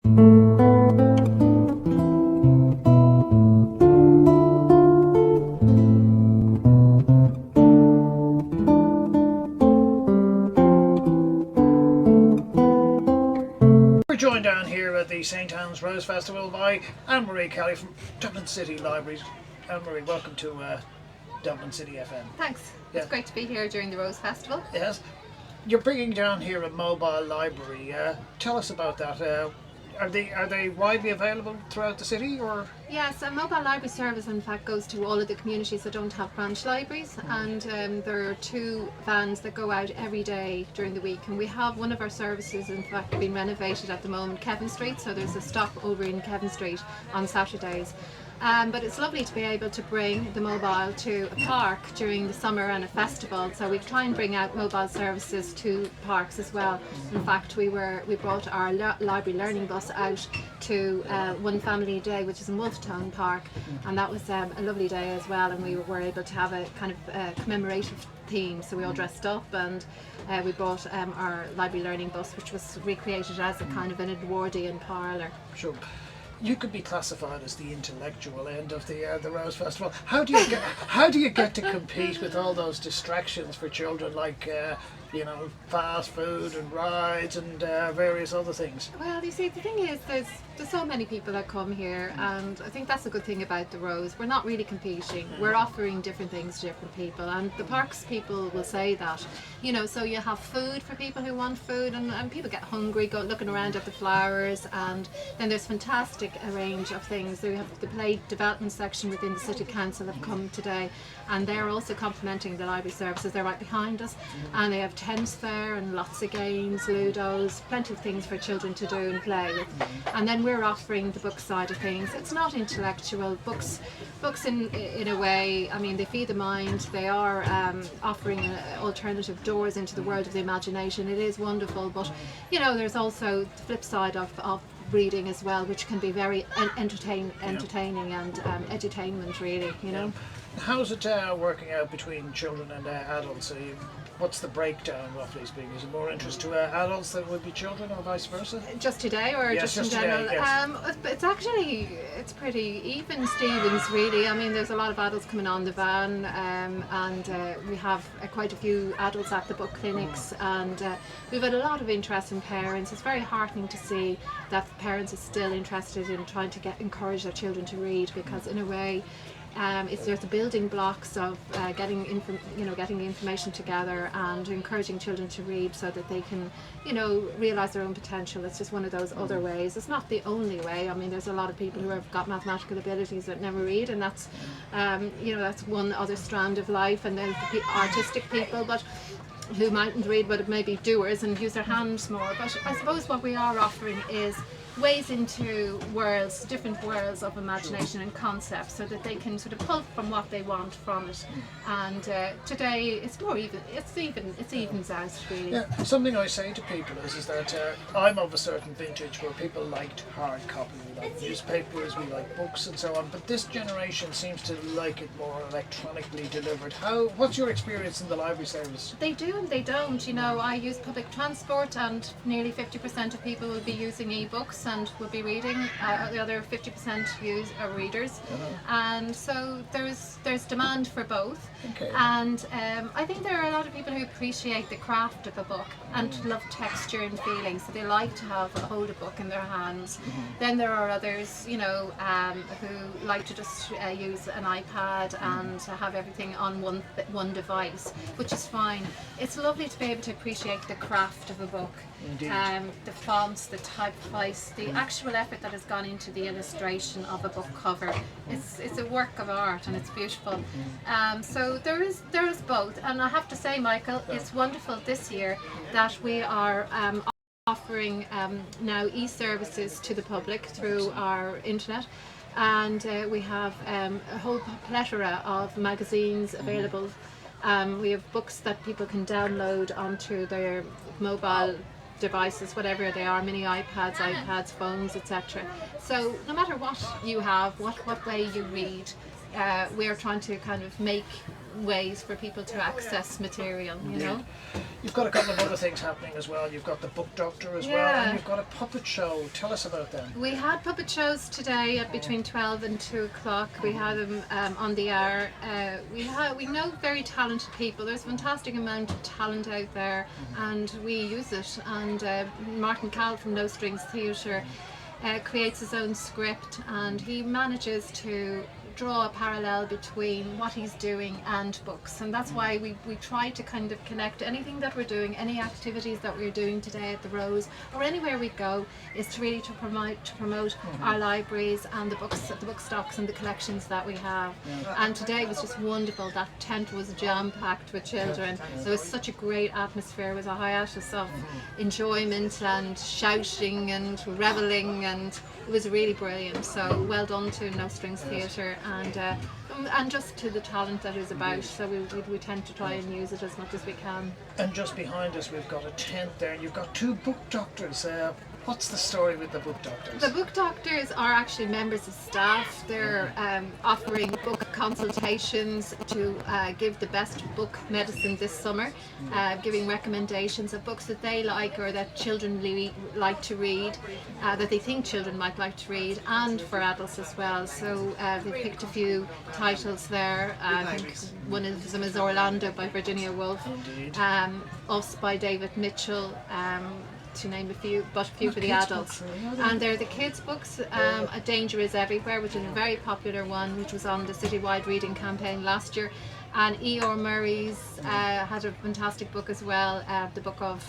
We're joined down here at the St. Anne's Rose Festival by Anne-Marie Kelly from Dublin City Libraries. Anne-Marie, welcome to Dublin City FM. Thanks. Yeah. It's great to be here during the Rose Festival. Yes. You're bringing down here a mobile library. Tell us about that. Are they widely available throughout the city, or? Yes, a mobile library service in fact goes to all of the communities that don't have branch libraries, and there are 2 vans that go out every day during the week, and we have one of our services in fact being renovated at the moment, Kevin Street, so there's a stop over in Kevin Street on Saturdays. But it's lovely to be able to bring the mobile to a park during the summer and a festival, so we try and bring out mobile services to parks as well. In fact, we brought our library learning bus out to One Family Day, which is in Wolftown Park, and that was a lovely day as well, and we were able to have a kind of commemorative theme, so we all dressed up, and we brought our library learning bus, which was recreated as a kind of an Edwardian parlour. Sure. You could be classified as the intellectual end of the Rose Festival. How do you get to compete with all those distractions for children, like fast food and rides and various other things? Well, you see, the thing is, there's so many people that come here, and I think that's a good thing about the Rose. We're not really competing. We're offering different things to different people, and the parks people will say that. So you have food for people who want food, and people get hungry, go looking around at the flowers, and then there's fantastic a range of things. So we have the play development section within the City Council have come today, and they're also complementing the library services. They're right behind us, and they have tents there and lots of games, ludos, plenty of things for children to do and play with. And then we're offering the book side of things. It's not intellectual books in a way. I mean, they feed the mind. They are offering alternative doors into the world of the imagination. It is wonderful, but there's also the flip side of reading as well, which can be very entertaining and edutainment, really. How's it working out between children and adults? What's the breakdown, roughly speaking? Is it more interest to adults than would be children, or vice versa? Just today, or yes, just in general? Today, yes. It's pretty even Stevens, really. I mean, there's a lot of adults coming on the van, and we have quite a few adults at the book clinics, and we've had a lot of interest in parents. It's very heartening to see that parents are still interested in trying to encourage their children to read, because in a way, there's the building blocks of getting information together and encouraging children to read so that they can, realise their own potential. It's just one of those other ways. It's not the only way. I mean, there's a lot of people who have got mathematical abilities that never read, and that's, that's one other strand of life. And then the artistic people, but who mightn't read, but maybe doers and use their hands more. But I suppose what we are offering is ways into worlds, different worlds of imagination and concepts, so that they can sort of pull from what they want from it. And today it's more even. It evens out, really. Yeah. Something I say to people is that I'm of a certain vintage where people liked hard copy, we like newspapers, we like books, and so on. But this generation seems to like it more electronically delivered. What's your experience in the library service? They do and they don't. I use public transport, and nearly 50% of people will be using e-books and will be reading. The other 50% are readers, and so there's demand for both. Okay. And I think there are a lot of people who appreciate the craft of a book and love texture and feeling, so they like to hold a book in their hands. Then there are others, who like to just use an iPad and have everything on one device, which is fine. It's lovely to be able to appreciate the craft of a book. Indeed. The fonts, the typeface, the actual effort that has gone into the illustration of a book cover. It's a work of art, and it's beautiful. So there is both, and I have to say, Michael, it's wonderful this year that we are offering now e-services to the public through our internet. And we have a whole plethora of magazines available. We have books that people can download onto their mobile devices, whatever they are, mini iPads, phones, etc. So no matter what you have, what way you read, we are trying to kind of make ways for people to access material, you know. You've got a couple of other things happening as well. You've got the book doctor as well, and you've got a puppet show. Tell us about them. We had puppet shows today at between 12 and 2 o'clock. We had them on the hour. We know very talented people. There's a fantastic amount of talent out there, and we use it. And Martin Cowell from No Strings Theatre creates his own script, and he manages to draw a parallel between what he's doing and books, and that's why we try to kind of connect anything that we're doing, any activities that we're doing today at the Rose or anywhere we go, is to really to promote our libraries and the book stocks and the collections that we have. And today was just wonderful. That tent was jam-packed with children. There was such a great atmosphere. It was a hiatus of enjoyment and shouting and revelling, and it was really brilliant. So well done to No Strings Theatre, and just to the talent that is about. So we tend to try and use it as much as we can. And just behind us we've got a tent there, and you've got two book doctors. What's the story with the book doctors? The book doctors are actually members of staff. They're offering book consultations to give the best book medicine this summer, giving recommendations of books that they like or that children really like to read, that they think children might like to read, and for adults as well. So they picked a few titles there. I think one of them is Orlando by Virginia Woolf, Us by David Mitchell, to name a few, but a few for the adults. And they're the kids' books. A Danger is Everywhere, which is a very popular one, which was on the citywide reading campaign last year. And E.R. Murray's had a fantastic book as well, the Book of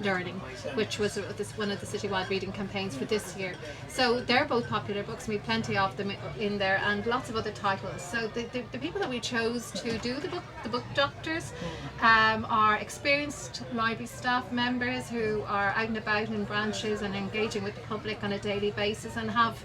Learning, which was one of the citywide reading campaigns for this year. So they're both popular books, and we have plenty of them in there, and lots of other titles. So the people that we chose to do the book doctors are experienced library staff members who are out and about in branches and engaging with the public on a daily basis, and have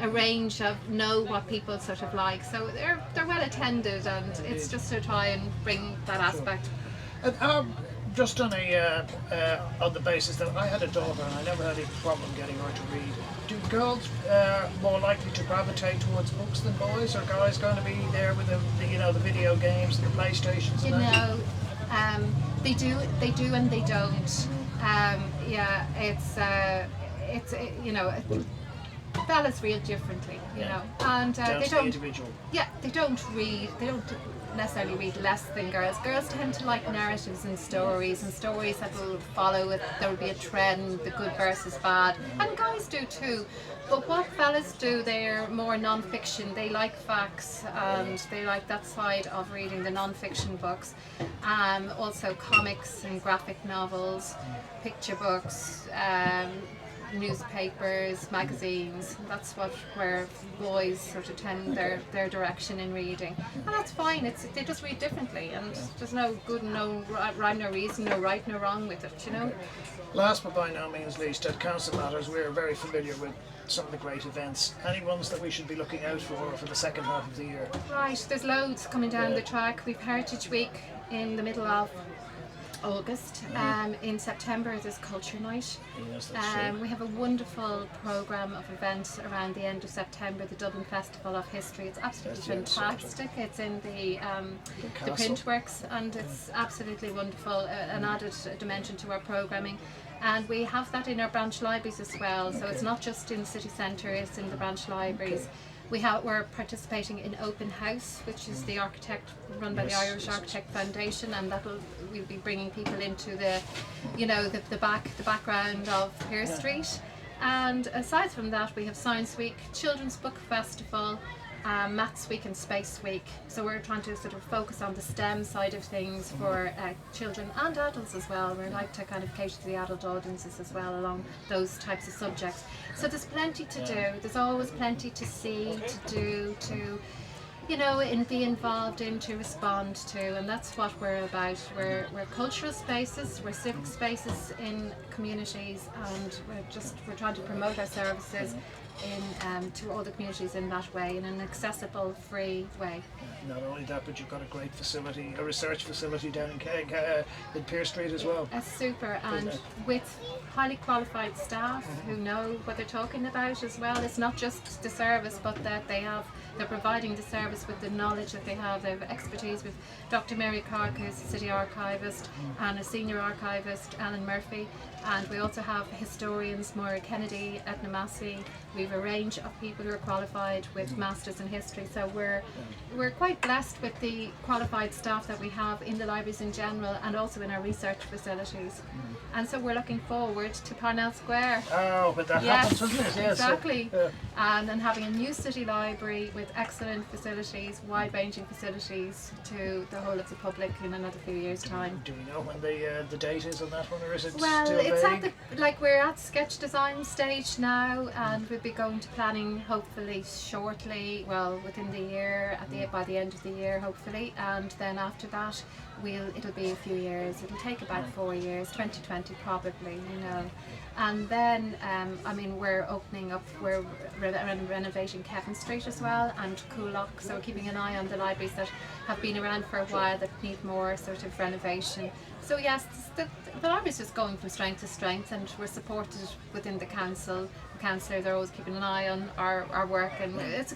a range of know what people sort of like. So they're well attended, and it's just to try and bring that aspect. Just on the basis that I had a daughter and I never had any problem getting her to read. Do girls more likely to gravitate towards books than boys? Are guys going to be there with the video games and the PlayStations? They do and they don't. Fellas read differently, you know, and they don't. Individual. Yeah, they don't read. They don't necessarily read less than girls. Girls tend to like narratives and stories that will follow it. There will be a trend, the good versus bad, and guys do too. But what fellas do, they're more non-fiction. They like facts, and they like that side of reading, the non-fiction books. Also comics and graphic novels, picture books, newspapers, magazines. That's where boys sort of tend their direction in reading, and that's fine. They just read differently, and there's no good, no rhyme, no reason, no right, no wrong with it, you know. Last but by no means least, at Council Matters we're very familiar with some of the great events. Any ones that we should be looking out for the second half of the year? Right, there's loads coming down the track. We've Heritage Week in the middle of August. In September there's Culture Night. Yes, that's true. We have a wonderful programme of events around the end of September, the Dublin Festival of History. It's absolutely fantastic. It's in the Printworks, and it's absolutely wonderful, an added dimension to our programming. And we have that in our branch libraries as well, so it's not just in the city centre, it's in the branch libraries. We're participating in Open House, which is the architect run by the Irish Architect Foundation, and we'll be bringing people into the background of Pearse Street. And aside from that, we have Science Week, Children's Book Festival, Maths Week and Space Week. So we're trying to sort of focus on the STEM side of things for children and adults as well. We like to kind of cater to the adult audiences as well along those types of subjects. So there's plenty to do. There's always plenty to see, to do, to and be involved in, to respond to, and that's what we're about. We're cultural spaces, we're civic spaces in communities, and we're trying to promote our services to all the communities in that way, in an accessible, free way. Not only that, but you've got a great facility, a research facility down in Pearse Street as well. Super, and with highly qualified staff who know what they're talking about as well. It's not just the service, but that they're providing the service with the knowledge that they have. They have expertise with Dr. Mary Clark, who's a city archivist, and a senior archivist, Alan Murphy. And we also have historians, Moira Kennedy, Edna Massey. We have a range of people who are qualified with masters in history. So we're quite blessed with the qualified staff that we have in the libraries in general, and also in our research facilities. And so we're looking forward to Parnell Square. Oh, but that happens, doesn't it? Yes. Exactly. And then having a new city library with excellent facilities, wide-ranging facilities to the whole of the public in another few years' time. Do we know when the date is on that one, or is it Well, still it's vague? we're at sketch design stage now, and we'll be going to planning hopefully shortly. Well, within the year, by the end of the year, hopefully, and then after that, it'll be a few years. It'll take about 4 years, 2020 probably, and then we're opening up. We're renovating Kevin Street as well, and Coolock. So we're keeping an eye on the libraries that have been around for a while that need more sort of renovation. So yes, the library's just going from strength to strength, and we're supported within the council. The councillors are always keeping an eye on our work, and it's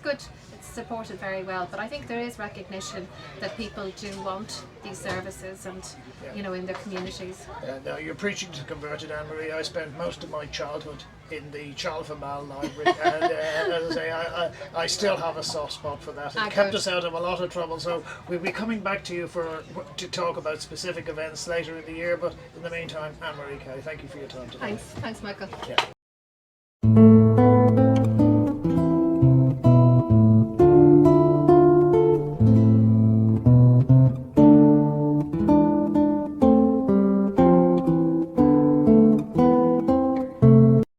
supported very well. But I think there is recognition that people do want these services, and in their communities. Now you're preaching to the converted, Anne-Marie. I spent most of my childhood in the Chalfamal Library, and as I say, I still have a soft spot for that. It kept us out of a lot of trouble. So we'll be coming back to you to talk about specific events later in the year. But in the meantime, Anne-Marie Kay, thank you for your time today. Thanks, Michael. Yeah.